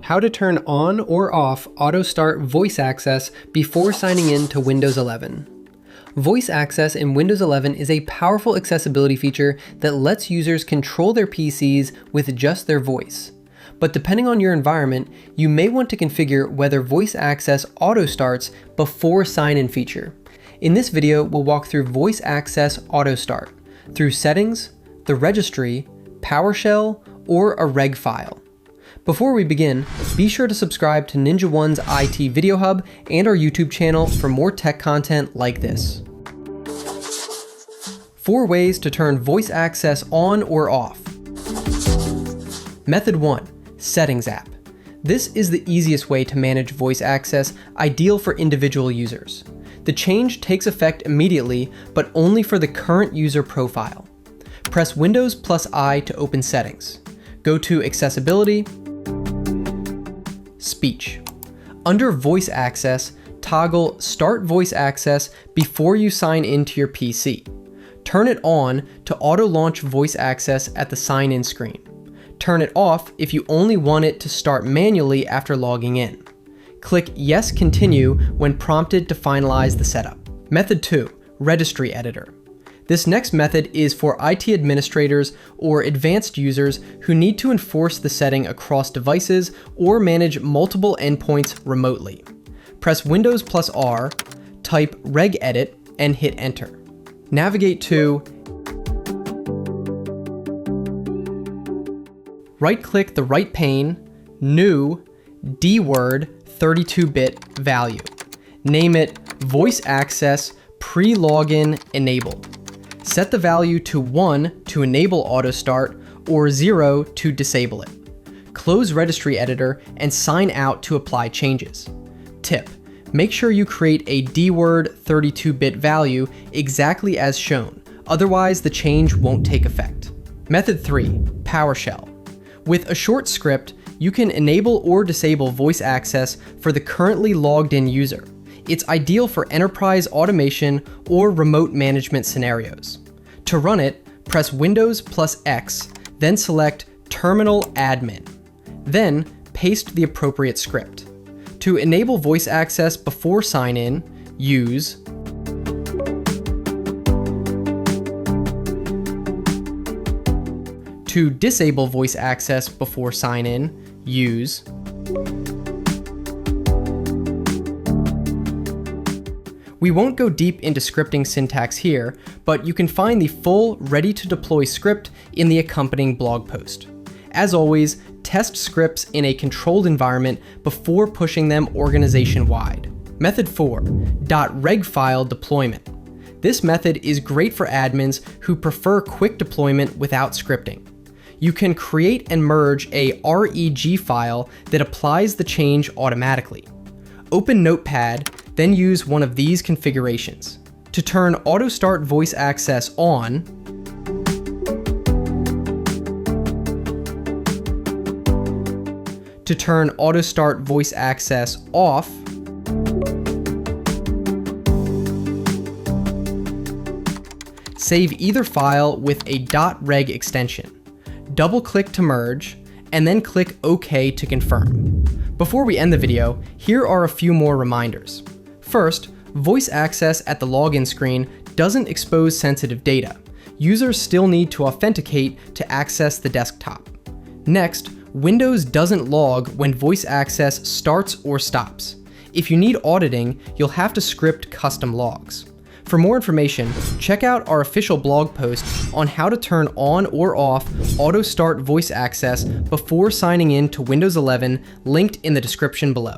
How to turn on or off Auto Start voice access before signing in to Windows 11. Voice access in Windows 11 is a powerful accessibility feature that lets users control their PCs with just their voice. But depending on your environment, you may want to configure whether voice access auto starts before sign-in feature. In this video, we'll walk through voice access auto start through settings, the registry, PowerShell, or a REG file. Before we begin, be sure to subscribe to Ninja One's IT Video Hub and our YouTube channel for more tech content like this. 4 ways to turn voice access on or off. Method 1. Settings app. This is the easiest way to manage voice access, ideal for individual users. The change takes effect immediately, but only for the current user profile. Press Windows plus I to open settings. Go to Accessibility, Speech. Under Voice Access, toggle Start Voice Access before you sign into your PC. Turn it on to auto-launch voice access at the sign-in screen. Turn it off if you only want it to start manually after logging in. Click Yes, Continue when prompted to finalize the setup. Method 2. Registry Editor. This next method is for IT administrators or advanced users who need to enforce the setting across devices or manage multiple endpoints remotely. Press Windows plus R, type regedit, and hit Enter. Navigate to right-click the right pane, New, DWord 32-bit value. Name it Voice Access Pre-Login Enabled. Set the value to 1 to enable auto start or 0 to disable it. Close Registry Editor and sign out to apply changes. Tip: make sure you create a DWord 32-bit value exactly as shown, otherwise the change won't take effect. Method 3. PowerShell. With a short script, you can enable or disable voice access for the currently logged in user. It's ideal for enterprise automation or remote management scenarios. To run it, press Windows plus X, then select Terminal Admin. Then paste the appropriate script. To enable voice access before sign-in, use To disable voice access before sign-in, use We won't go deep into scripting syntax here, but you can find the full ready-to-deploy script in the accompanying blog post. As always, test scripts in a controlled environment before pushing them organization-wide. Method 4. .reg File Deployment. This method is great for admins who prefer quick deployment without scripting. You can create and merge a REG file that applies the change automatically. Open Notepad, then use one of these configurations. To turn Auto Start voice access on, to turn Auto Start voice access off, save either file with a .reg extension. Double-click to merge, and then click OK to confirm. Before we end the video, here are a few more reminders. First, voice access at the login screen doesn't expose sensitive data. Users still need to authenticate to access the desktop. Next, Windows doesn't log when voice access starts or stops. If you need auditing, you'll have to script custom logs. For more information, check out our official blog post on how to turn on or off Auto Start voice access before signing in to Windows 11, linked in the description below.